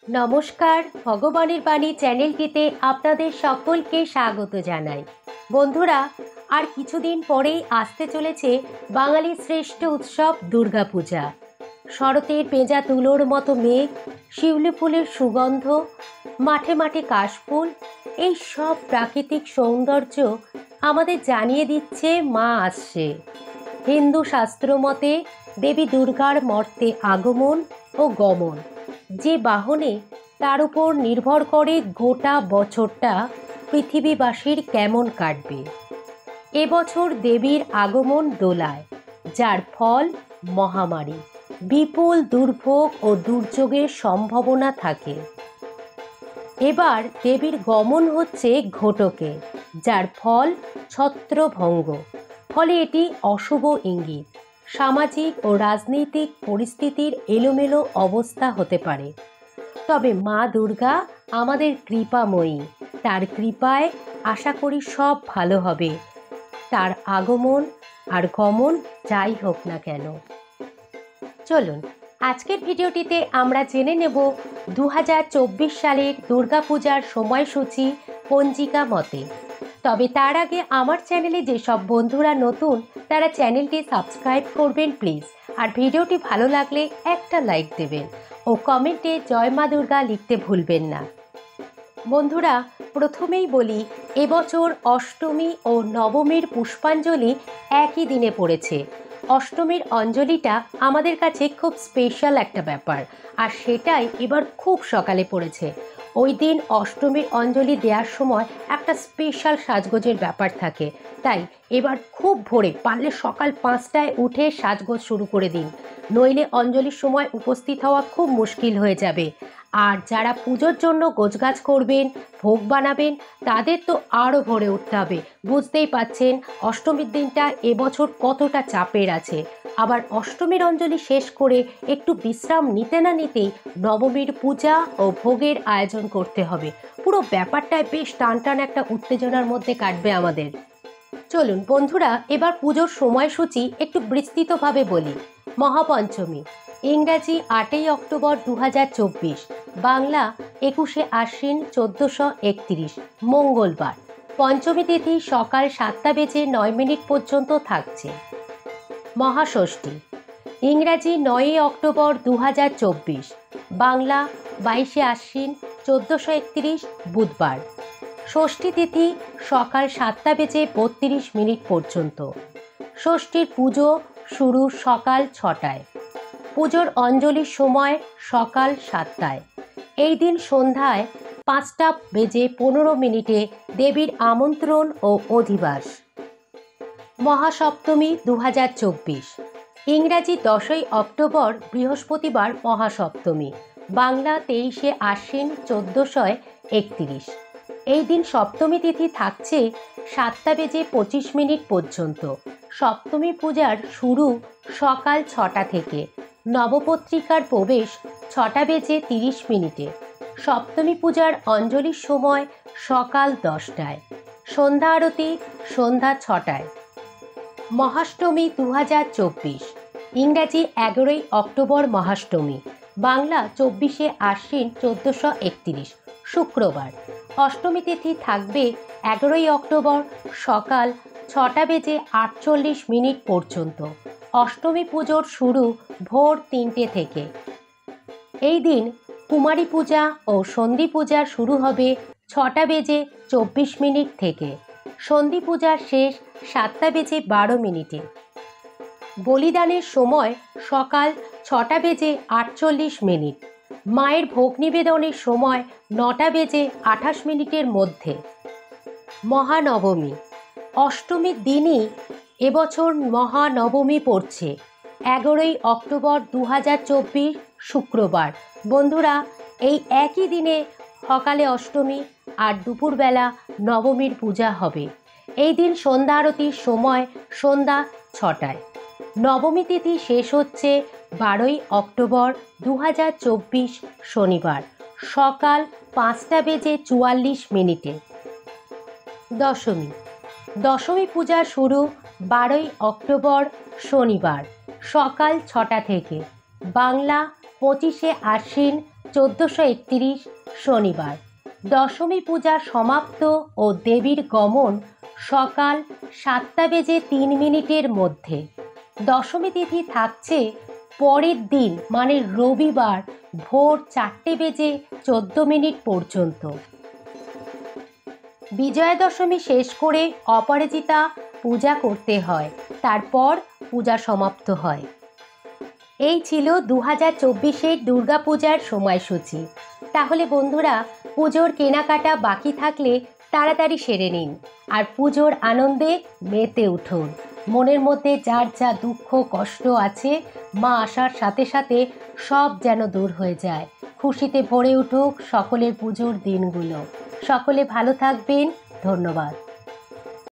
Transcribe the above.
নমস্কার, ভগবানের বাণী চ্যানেলটিতে আপনাদের সকলকে স্বাগত জানাই। বন্ধুরা, আর কিছুদিন পরেই আসতে চলেছে বাঙালির শ্রেষ্ঠ উৎসব দুর্গাপূজা। শরতের পেঁজা তুলোর মতো মেঘ, শিউলি ফুলের সুগন্ধ, মাঠে মাঠে কাশফুল, এই সব প্রাকৃতিক সৌন্দর্য আমাদের জানিয়ে দিচ্ছে মা আসছে। হিন্দু শাস্ত্র মতে দেবী দুর্গার মর্তে আগমন ও গমন যে বাহনে, তার উপর নির্ভর করে গোটা বছরটা পৃথিবীবাসীর কেমন কাটবে। এবছর দেবীর আগমন দোলায়, যার ফল মহামারী, বিপুল দুর্ভোগ ও দুর্যোগের সম্ভাবনা থাকে। এবার দেবীর গমন হচ্ছে ঘটকে, যার ফল ছত্রভঙ্গ। ফলে এটি অশুভ ইঙ্গিত, সামাজিক ও রাজনৈতিক পরিস্থিতির এলোমেলো অবস্থা হতে পারে। তবে মা দুর্গা আমাদের কৃপাময়ী, তার কৃপায় আশা করি সব ভালো হবে। তার আগমন আর গমন যাই হোক না কেন। চলুন আজকের ভিডিওটিতে আমরা জেনে নেব 2024 সালের দুর্গাপূজার সময়সূচি পঞ্জিকা মতে। তবে তার আগে আমার চ্যানেলে যেসব বন্ধুরা নতুন, তারা চ্যানেলটি সাবস্ক্রাইব করবেন প্লিজ। আর ভিডিওটি ভালো লাগলে একটা লাইক দেবেন ও কমেন্টে জয় মা দুর্গা লিখতে ভুলবেন না। বন্ধুরা, প্রথমেই বলি, এবছর অষ্টমী ও নবমীর পুষ্পাঞ্জলি একই দিনে পড়েছে। অষ্টমীর অঞ্জলিটা আমাদের কাছে খুব স্পেশাল একটা ব্যাপার, আর সেটাই এবার খুব সকালে পড়েছে। ওই দিন অষ্টমীর অঞ্জলি দেওয়ার সময় একটা স্পেশাল সাজগোজের ব্যাপার থাকে। তাই এবার খুব ভোরে, পারলে সকাল 5টায় উঠে সাজগোজ শুরু করে দিন, নইলে অঞ্জলির সময় উপস্থিত হওয়া খুব মুশকিল হয়ে যাবে। আর যারা পুজোর জন্য গোছগাছ করবেন, ভোগ বানাবেন, তাদের তো আরও ভোরে উঠতে হবে। বুঝতেই পাচ্ছেন অষ্টমীর দিনটা এবছর কতটা চাপের আছে। আবার অষ্টমীর অঞ্জলি শেষ করে একটু বিশ্রাম নিতে না নিতেই নবমীর পূজা ও ভোগের আয়োজন করতে হবে। পুরো ব্যাপারটায় বেশ টানটান একটা উত্তেজনার মধ্যে কাটবে আমাদের। চলুন বন্ধুরা, এবার পুজোর সময়সূচি একটু বিস্তৃতভাবে বলি। মহাপঞ্চমী, ইংরাজি 8ই অক্টোবর 2024, বাংলা 21শে আশ্বিন 1431, মঙ্গলবার। পঞ্চমী তিথি সকাল 7টা বেজে 9 মিনিট পর্যন্ত থাকছে। মহাষষ্ঠী, ইংরাজি 9ই অক্টোবর 2024, বাংলা 22শে আশ্বিন 1431, বুধবার। ষষ্ঠী তিথি সকাল 7টা বেজে 32 মিনিট পর্যন্ত। ষষ্ঠীর পুজো শুরু সকাল 6টায়। পুজোর অঞ্জলির সময় সকাল 7টায়। এই দিন সন্ধ্যায় 5টা বেজে 15 মিনিটে দেবীর আমন্ত্রণ ও অধিবাস। মহাসপ্তমী 2024, ইংরাজি 10ই অক্টোবর বৃহস্পতিবার মহাসপ্তমী, বাংলা 23শে আশ্বিন 1431। এই দিন সপ্তমী তিথি থাকছে 7টা বেজে 25 মিনিট পর্যন্ত। সপ্তমী পূজার শুরু সকাল 6টা থেকে। নবপত্রিকার প্রবেশ 6টা বেজে 30 মিনিটে। সপ্তমী পূজার অঞ্জলির সময় সকাল 10টায়। সন্ধ্যা আরতি সন্ধ্যা 6টায়। মহাষ্টমী 2024, ইংরাজি 11ই অক্টোবর মহাষ্টমী, বাংলা 24শে আশ্বিন 1431, শুক্রবার। অষ্টমী তিথি থাকবে 11ই অক্টোবর সকাল 6টা বেজে 48 মিনিট পর্যন্ত। অষ্টমী পুজোর শুরু ভোর 3টে থেকে। এই দিন কুমারী পূজা ও সন্ধি পূজা শুরু হবে 6টা বেজে 24 মিনিট থেকে। সন্ধি পূজার শেষ 7টা বেজে 12 মিনিটে। বলিদানের সময় সকাল 6টা বেজে 48 মিনিট। মায়ের ভোগ নিবেদনের সময় 9টা বেজে 28 মিনিটের মধ্যে। মহানবমী, অষ্টমীর দিনই এবছর মহানবমী পড়ছে। 11ই অক্টোবর 2024, শুক্রবার। বন্ধুরা, এই একই দিনে সকালে অষ্টমী আর দুপুরবেলা নবমীর পূজা হবে। এই দিন সন্ধ্যা আরতির সময় সন্ধ্যা 6টায়। নবমী তিথি শেষ হচ্ছে 12ই অক্টোবর 2024, শনিবার, সকাল 5টা বেজে 44 মিনিটে। দশমী, দশমী পূজা শুরু 12ই অক্টোবর শনিবার, সকাল 6টা থেকে। বাংলা 25শে আশ্বিন 1431 শনিবার। দশমী পূজা সমাপ্ত ও দেবীর গমন সকাল 7:03 মধ্যে। দশমী তিথি থাকছে পরের দিন মানে রবিবার ভোর 4:14 পর্যন্ত। বিজয়া দশমী শেষ করে অপরাজিতা পূজা করতে হয়, তারপর পূজা সমাপ্ত হয়। এই ছিল 2024-এর দুর্গাপূজার সময়সূচি। তাহলে বন্ধুরা, পুজোর কেনাকাটা বাকি থাকলে তাড়াতাড়ি সেরে নিন আর পুজোর আনন্দে মেতে উঠুন। মনের মধ্যে যার যা দুঃখ কষ্ট আছে, মা আসার সাথে সাথে সব যেন দূর হয়ে যায়। খুশিতে ভরে উঠুক সকলের পুজোর দিনগুলো। সকলে ভালো থাকবেন। ধন্যবাদ।